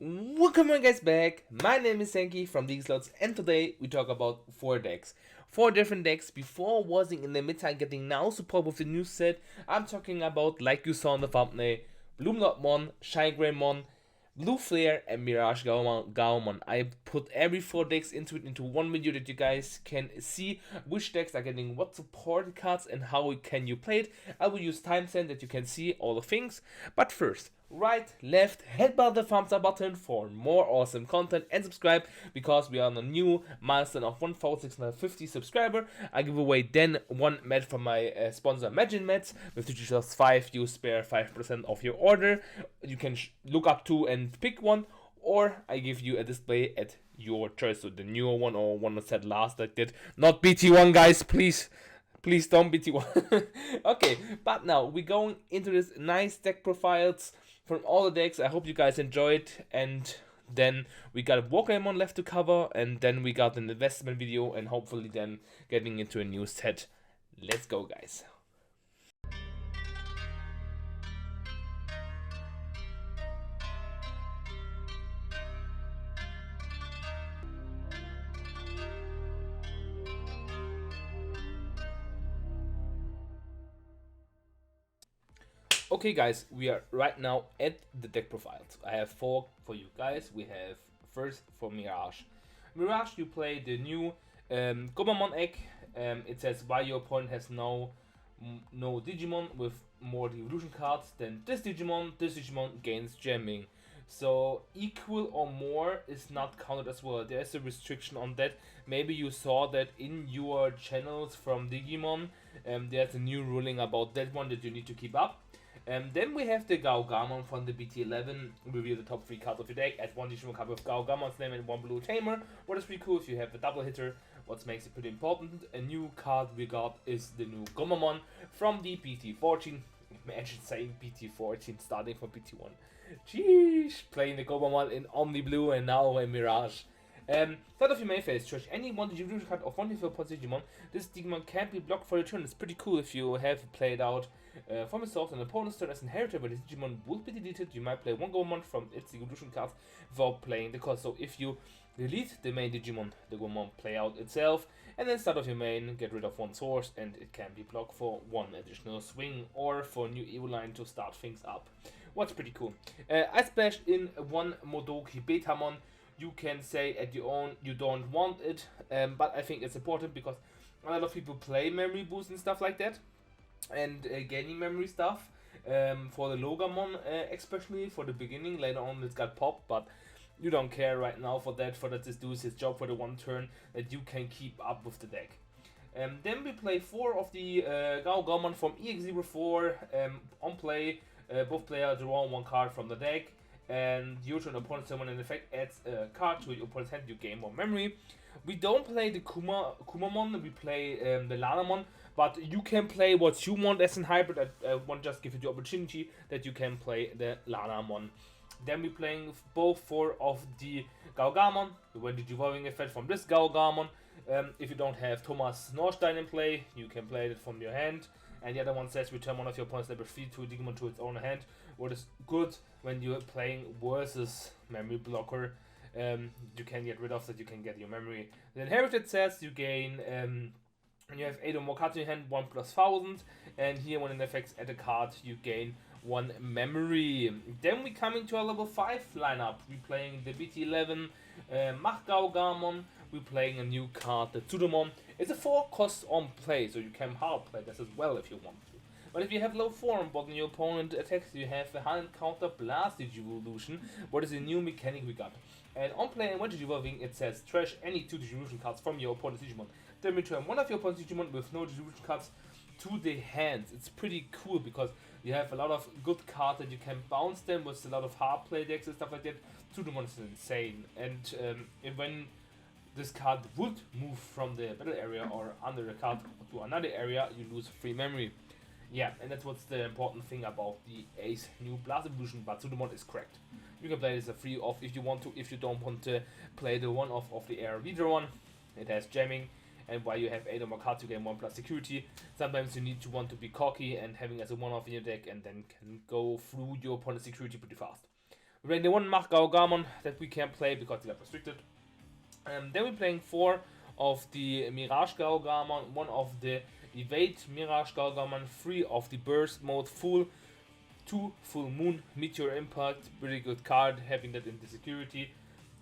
Welcome on guys back, my name is Senki from digislots and today we talk about 4 decks. 4 different decks before wasn't in the meta getting now support with the new set. I'm talking about, like you saw in the thumbnail, BloomLordmon, ShineGreymon, Blue Flare and Mirage Gaogamon. I put every 4 decks into one video that you guys can see which decks are getting what support cards and how can you play it. I will use timestamp that you can see all the things. But first, right, left, hit the thumbs up button for more awesome content and subscribe because we are on a new milestone of 1,650 subscriber. I give away then one mat from my sponsor Imagine Mats. With just 5 you spare 5% of your order. You can look up to and pick one, or I give you a display at your choice, so the newer one or one that said last like that. Not BT1 guys, please. Please don't BT1. Okay, but now we're going into this nice deck profiles from all the decks. I hope you guys enjoyed, and then we got a Gaogamon left to cover, and then we got an investment video, and hopefully then getting into a new set. Let's go guys. Okay guys, we are right now at the deck profiles. I have 4 for you guys. We have first for Mirage. Mirage, you play the new Gaogamon egg. It says why your opponent has no Digimon with more evolution cards than this Digimon gains jamming. So equal or more is not counted as well. There's a restriction on that. Maybe you saw that in your channels from Digimon. There's a new ruling about that one that you need to keep up. Then we have the Gaogamon from the BT11. Reveal the top 3 cards of your deck. Add 1 Digimon card with Gaogamon's name and 1 blue tamer. What is pretty cool if you have the double hitter. What makes it pretty important. A new card we got is the new Gaogamon from the BT14. Imagine saying BT14 starting from BT1. Jeez, playing the Gaogamon in Omni Blue and now in Mirage. Start of your main phase, search any one Digimon card of 1 of your Digimon. This Digimon can't be blocked for your turn. It's pretty cool if you have played out from yourself an opponent's turn as inherited, but this Digimon will be deleted. You might play 1 Gaogamon from its evolution cards without playing the cost. So if you delete the main Digimon, the Gaogamon play out itself, and then start of your main, get rid of 1 source, and it can be blocked for 1 additional swing or for a new Evo line to start things up. What's pretty cool. I splashed in 1 Modoki Betamon. You can say at your own you don't want it, but I think it's important because a lot of people play memory boost and stuff like that, and gaining memory stuff for the Gaogamon, especially for the beginning. Later on it's got popped, but you don't care right now for that. For that, this does his job for the 1 turn that you can keep up with the deck. Then we play 4 of the Gaogamon from EX04 on play. Both players draw 1 card from the deck, and your turn opponent's summon in effect adds a card to your opponent's hand. You gain more memory. We don't play the Kumamon, we play the Lanamon, but you can play what you want as a hybrid. I want to just give you the opportunity that you can play the Lanamon. Then we're playing both 4 of the Gaogamon. When the evolving effect from this Gaogamon. If you don't have Thomas Norstein in play, you can play it from your hand. And the other one says return 1 of your opponent's level 3 to Digimon to its own hand. What is good when you're playing versus memory blocker. You can get rid of that, you can get your memory. The inherited says you gain, when you have 8 or more cards in your hand, 1 plus 1000. And here when it affects add a card, you gain 1 memory. Then we coming to our level 5 lineup. We're playing the BT11 Mach Gaogamon. We're playing a new card, the Tsudamon. It's a 4 cost on play, so you can hard play this as well if you want to. But if you have low 4 on board and your opponent attacks, you have a hand counter blast Digivolution. What is a new mechanic we got? And on play and when Digivolving, it says trash any 2 Digivolution cards from your opponent's Digimon. Then return 1 of your opponent's Digimon with no Digivolution cards to the hands. It's pretty cool because you have a lot of good cards that you can bounce them with a lot of hard play decks and stuff like that. Tsudamon is insane. And when this card would move from the battle area or under the card to another area, you lose 3 memory. Yeah, and that's what's the important thing about the Ace new Blast Evolution, but Tsudamon is correct. You can play this a free off if you want to. If you don't want to play the one off of the air leader one, it has jamming, and while you have 8 or more cards, you gain 1 plus security. Sometimes you need to want to be cocky and having as a one off in your deck, and then can go through your opponent's security pretty fast. We're playing the one Mirage Gaogamon that we can't play because they got restricted. Then we're playing 4 of the Mirage Gaogamon, 1 of the Evade Mirage Gaogamon, 3 of the Burst Mode Full, 2 Full Moon Meteor Impact, really good card having that in the security.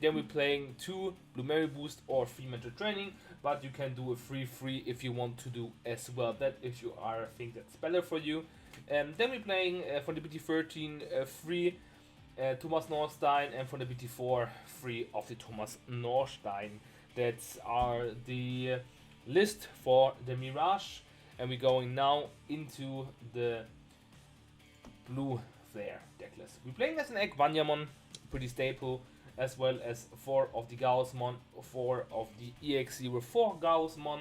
Then we're playing 2 Blue Boost or 3 Mental Training, but you can do a 3-3 if you want to do as well. That if you are think that's better for you. Then we're playing for the BT13 3 Thomas Norstein, and for the BT4 3 of the Thomas Norstein. That's are the list for the Mirage, and we're going now into the blue flare decklist. We're playing as an Egg Vanyamon, pretty staple, as well as 4 of the Gaussmon, 4 of the EX04 Gaussmon.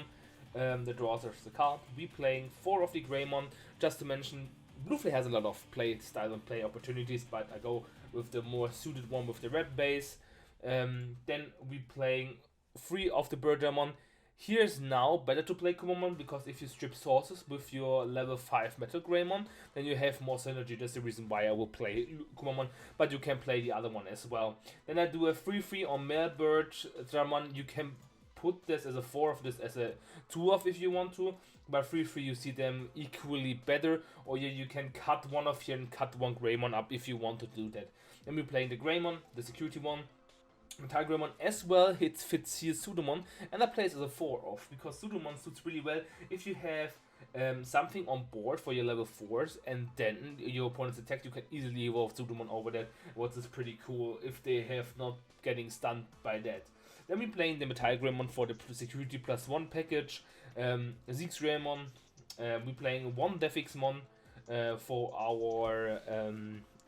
The draws are the card. We're playing 4 of the Greymon, just to mention. Blue flare has a lot of play style and play opportunities, but I go with the more suited one with the red base. Then we're playing 3 of the Birdamon. Here's now better to play Kumamon, because if you strip sources with your level 5 Metal Greymon, then you have more synergy. That's the reason why I will play Kumamon, but you can play the other one as well. Then I do a 3-3 on Mailbird Dramon. You can put this as a 4 of this as a 2 of if you want to, but 3-3 you see them equally better, or you can cut one of here and cut one Greymon up if you want to do that. Then we're playing the Greymon, the security one. TickTock as well fits here Sudomon, and that plays as a 4 off, because Sudomon suits really well if you have something on board for your level 4s, and then your opponent's attack, you can easily evolve Sudomon over that, what is pretty cool if they have not getting stunned by that. Then we're playing the ShineGreymon for the security +1 package, ShineGreymon. We're playing 1 Defixmon for our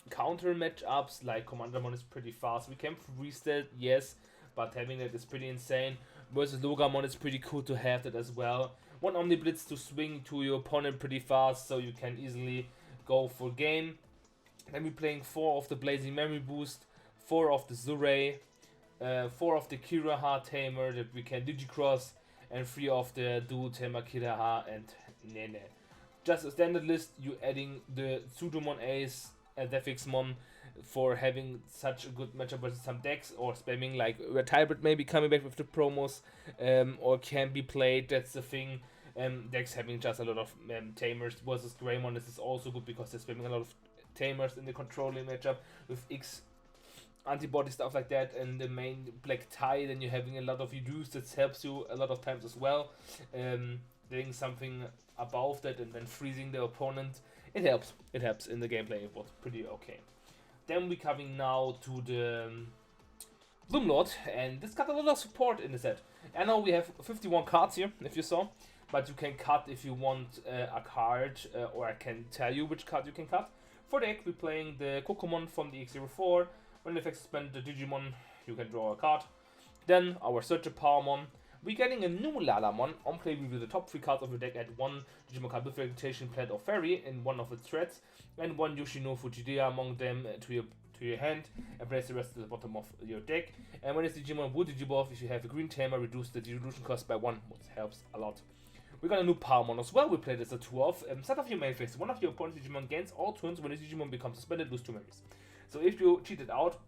counter matchups, like Commandermon is pretty fast. We can freeze that, yes, but having that is pretty insane. Versus Logamon is pretty cool to have that as well. 1 Omniblitz to swing to your opponent pretty fast, so you can easily go for game. Then we're playing 4 of the Blazing Memory Boost, 4 of the Zuray, 4 of the Kiraha Tamer that we can Digicross, and 3 of the Dual Tamer Kiraha and Nene. Just a standard list, you adding the Sudomon Ace and Defixmon for having such a good matchup versus some decks, or spamming like Red Hybrid maybe coming back with the promos, or can be played, that's the thing. Decks having just a lot of Tamers versus Greymon, this is also good because they're spamming a lot of Tamers in the controlling matchup with X antibody stuff like that, and the main black tie, then you're having a lot of reduce that helps you a lot of times as well. Doing something above that and then freezing the opponent, it helps in the gameplay. It was pretty okay. Then we're coming now to the BloomLord, and this got a lot of support in the set. I know we have 51 cards here, if you saw, but you can cut if you want a card, or I can tell you which card you can cut. For the deck, we're playing the Kokomon from the X04. When the effect suspend the Digimon, you can draw a card. Then our Searcher Powermon. We're getting a new Lalamon. On play, we reveal the top 3 cards of your deck, add 1 Digimon card with vegetation, plant, or fairy in one of its threads, and 1 Yoshino Fujidea among them to your hand, and place the rest at the bottom of your deck. And when it's Digimon would Digivolve, if you have a green tamer, reduce the dilution cost by 1, which helps a lot. We got a new Powermon as well. We played as a 2 of. Start off your main phase. One of your opponent's Digimon gains all turns when this Digimon becomes suspended, lose 2 memories. So if you cheat it out,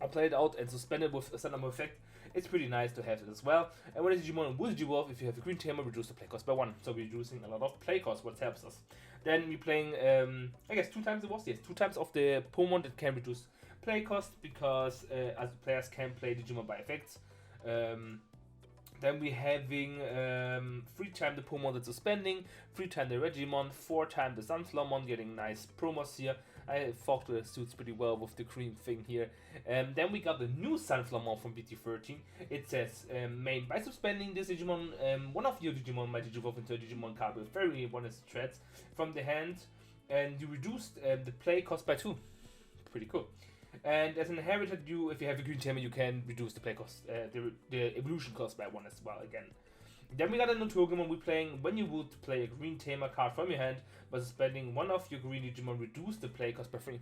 or play it out and suspend it with a certain effect, it's pretty nice to have it as well. And when it's Digimon will Digivolve, if you have a green tamer, reduce the play cost by 1. So we're reducing a lot of play cost, what helps us. Then we're playing, I guess 2 times it was, yes, 2 times of the Pomon that can reduce play cost, because as players can play Digimon by effects. Then we're having 3 times the Pomon that's suspending, 3 times the Regimon, 4 times the Sunflowermon, getting nice promos here. I thought it suits pretty well with the cream thing here. Then we got the new Sunflowermon from BT13. It says, main, by suspending this Digimon, one of your Digimon might Digivolve into a Digimon card with fairy one is threads from the hand, and you reduced the play cost by 2. Pretty cool. And as an inherited, if you have a green tamer, you can reduce the play cost, the evolution cost by 1 as well again. Then we got a new Togemon. We're playing when you would play a green tamer card from your hand, by suspending one of your green Digimon, reduce the play cost by 3.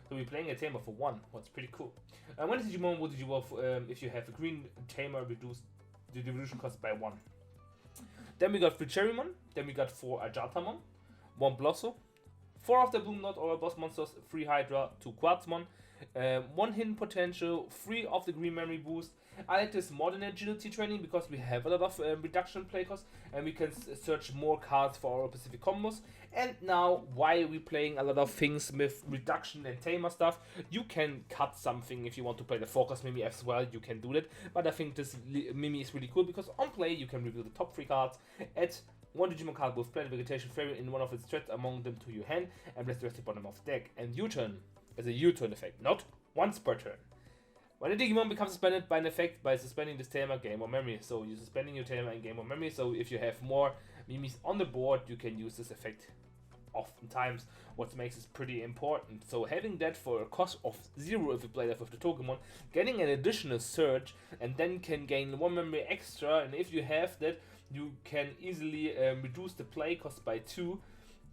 So we're playing a tamer for 1, what's pretty cool. And when this Digimon would Digivolve, if you have a green tamer, reduce the evolution cost by 1. Then we got 3 Cherrymon. Then we got 4 Ajatamon, 1 Blosso, 4 of the BloomLord or boss monsters, 3 Hydra, 2 Quartzmon, 1 hidden potential, 3 of the green memory boost. I like this more than agility training because we have a lot of reduction play cost and we can search more cards for our specific combos. And now, while we playing a lot of things with reduction and tamer stuff, you can cut something if you want to play the focus Mimi as well, you can do that. But I think this Mimi is really cool because on play you can reveal the top 3 cards, add 1 Digimon card with Planet Vegetation Favorit in one of its threats among them to your hand, and place the rest at the bottom of the deck. And U-turn is a U-turn effect, not once per turn. When a Digimon becomes suspended by an effect by suspending this tamer, game or memory. So you're suspending your tamer in game or memory. So if you have more Mimis on the board, you can use this effect oftentimes, what makes it pretty important. So having that for a cost of 0 if you play that with the Togemon, getting an additional surge, and then can gain 1 memory extra, and if you have that, you can easily reduce the play cost by 2.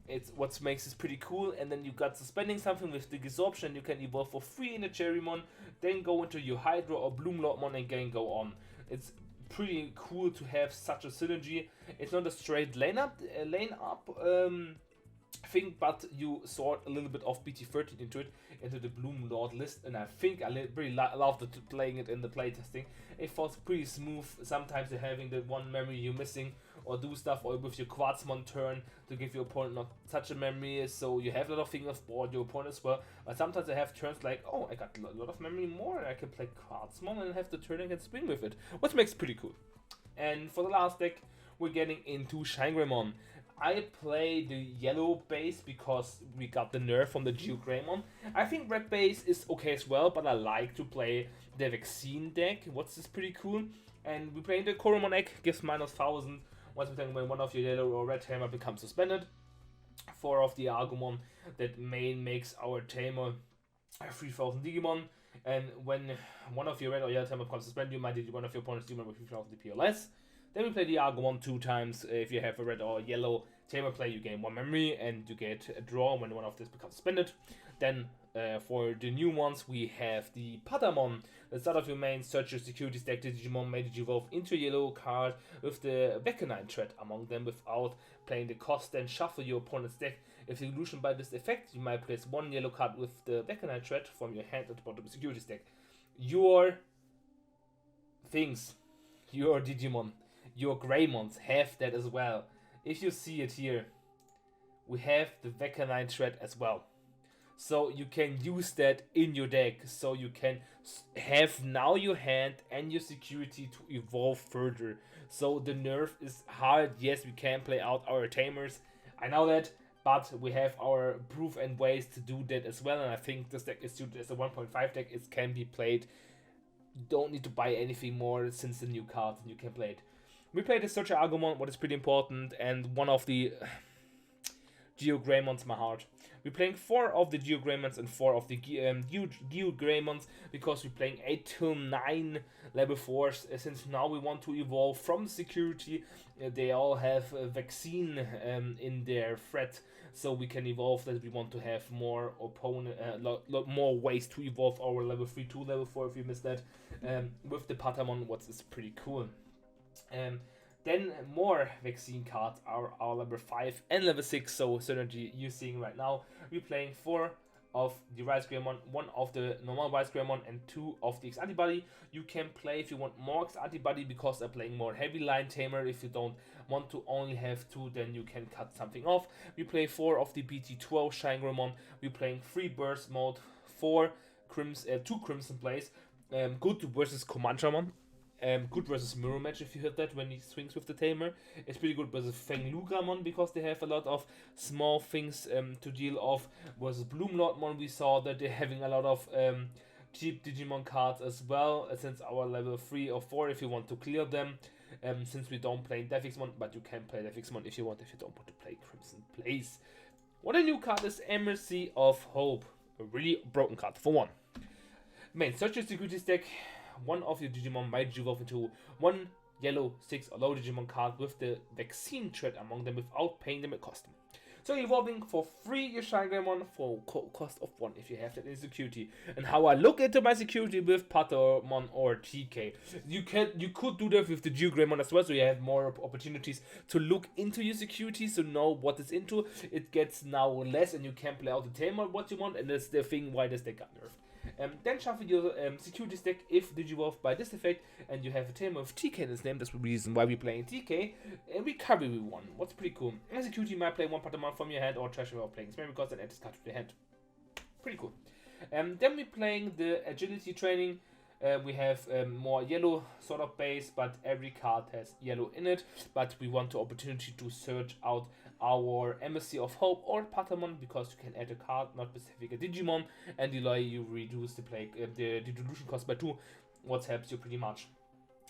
It's what makes this pretty cool. And then you got suspending something with the Digislots, you can evolve for free in a Cherrymon, then go into your Hydra or BloomLordmon and again go on. It's pretty cool to have such a synergy. It's not a straight lane up thing, but you sort a little bit of BT13 into it, into the BloomLord list, and I think I really loved playing it in the playtesting. It feels pretty smooth. Sometimes you're having the 1 memory you're missing, or do stuff or with your Quartzmon turn to give your opponent not such a memory, so you have a lot of things off board, your opponent as well. But sometimes I have turns like, oh, I got a lot of memory more, and I can play Quartzmon and have the turn and can swing with it, which makes it pretty cool. And for the last deck, we're getting into ShineGreymon. I play the yellow base because we got the nerf from the Gaogamon. I think red base is okay as well, but I like to play the vaccine deck. What's this pretty cool? And we play the Koromon egg, gives -1000. Once we when one of your yellow or red tamer becomes suspended. 4 of the Agumon that makes our tamer 3000 Digimon. And when one of your red or yellow tamer becomes suspended, you might do one of your opponent's Digimon with 3000 DP or less. Then we play the Agumon 2 times. If you have a red or yellow tamer play, you gain 1 memory and you get a draw when one of this becomes suspended. Then for the new ones, we have the Patamon. The start of your main search your securities deck. The Digimon may evolve into a yellow card with the Veckanine threat among them without playing the cost. Then shuffle your opponent's deck. If the illusion by this effect, you might place 1 yellow card with the Veckanine threat from your hand at the bottom of the securities deck. Your things, your Digimon, your Greymons have that as well. If you see it here, we have the Veckanine threat as well. So you can use that in your deck. So you can have now your hand and your security to evolve further. So the nerf is hard. Yes, we can play out our tamers. I know that. But we have our proof and ways to do that as well. And I think this deck is suited as a 1.5 deck. It can be played. You don't need to buy anything more since the new cards and you can play it. We played the Searcher Agumon, what is pretty important, and one of the Gaogamon's my heart. We're playing 4 of the Gaogamons and 4 of the Gaogamons because we're playing 8 till 9 level 4s. Since now we want to evolve from security, they all have a vaccine in their threat, so we can evolve that. We want to have more lot more ways to evolve our level 3 to level 4 if you missed that. With the Patamon, what is pretty cool. Then more vaccine cards are our level 5 and level 6, so synergy you're seeing right now. We're playing 4 of the Mirage Gaogamon, 1 of the normal Mirage Gaogamon, and 2 of the X Antibody. You can play if you want more X Antibody because they're playing more heavy line tamer. If you don't want to only have 2, then you can cut something off. We play 4 of the BT12 ShineGreymon. We're playing 3 burst mode, 2 Crimson plays. Good versus Comancheramon. Good versus Mirror Match if you hit that when he swings with the tamer. It's pretty good versus Fenglugramon because they have a lot of small things to deal off. Versus BloomLordmon, we saw that they're having a lot of cheap Digimon cards as well, since our level 3 or 4 if you want to clear them. Since we don't play Defixmon, but you can play Defixmon if you want, if you don't want to play Crimson Plays. What a new card is Mercy of Hope. A really broken card for 1. Main search your securities deck. 1 of your Digimon might evolve into 1 yellow 6 or low Digimon card with the vaccine threat among them without paying them a cost. So evolving for free your ShineGreymon for cost of 1 if you have that in security. And how I look into my security with Patamon or TK. You could do that with the Gaogamon as well, so you have more opportunities to look into your security, so know what it's into. It gets now less and you can play out the tamer what you want, and that's the thing why this deck got nerfed. Then shuffle your security stack if Digivolve by this effect, and you have a tamer of TK in his name. That's the reason why we're playing TK. And we carry with 1. What's pretty cool. And security might play 1 Patamon from your hand or trash without playing spell because then add this card to the hand. Pretty cool. Then we're playing the agility training. We have more yellow sort of base, but every card has yellow in it. But we want the opportunity to search out our Embassy of Hope or Patamon because you can add a card, not specific a Digimon, and delay you reduce the delusion cost by 2, what helps you pretty much.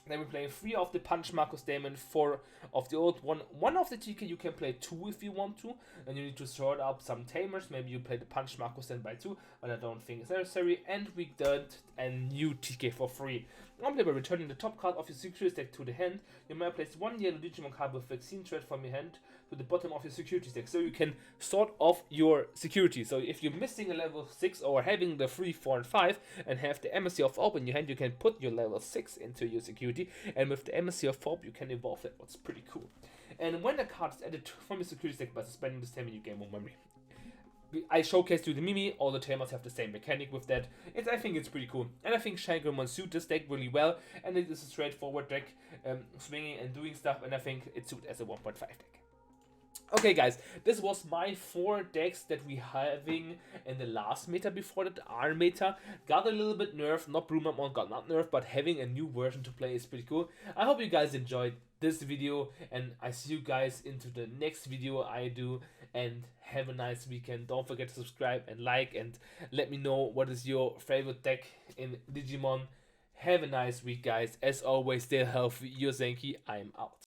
Then we play 3 of the Punch Marcus Daemon, 4 of the old one. 1 of the TK you can play 2 if you want to, and you need to sort out some tamers. Maybe you play the Punch Marcus then by 2, but I don't think it's necessary. And we did a new TK for free. Normally by returning the top card of your security stack to the hand, you might place 1 yellow Digimon card with vaccine thread from your hand to the bottom of your security stack, so you can sort off your security. So if you're missing a level 6 or having the 3, 4, and 5 and have the Embassy of Hope in your hand, you can put your level 6 into your security, and with the Embassy of Hope you can evolve that, what's pretty cool. And when the card is added from your security stack by suspending this tamer, you gain more memory. I showcased you the Mimi, all the tamers have the same mechanic with that. I think it's pretty cool. And I think ShineGreymon suits this deck really well, and it is a straightforward deck, swinging and doing stuff, and I think it suits as a 1.5 deck. Okay guys, this was my 4 decks that we having in the last meta before that R meta. Got a little bit nerfed, not BloomLordmon got not nerfed, but having a new version to play is pretty cool. I hope you guys enjoyed this video, and I see you guys into the next video I do, and have a nice weekend. Don't forget to subscribe and like, and let me know what is your favorite deck in Digimon. Have a nice week guys. As always, stay healthy. Your Senki, I'm out.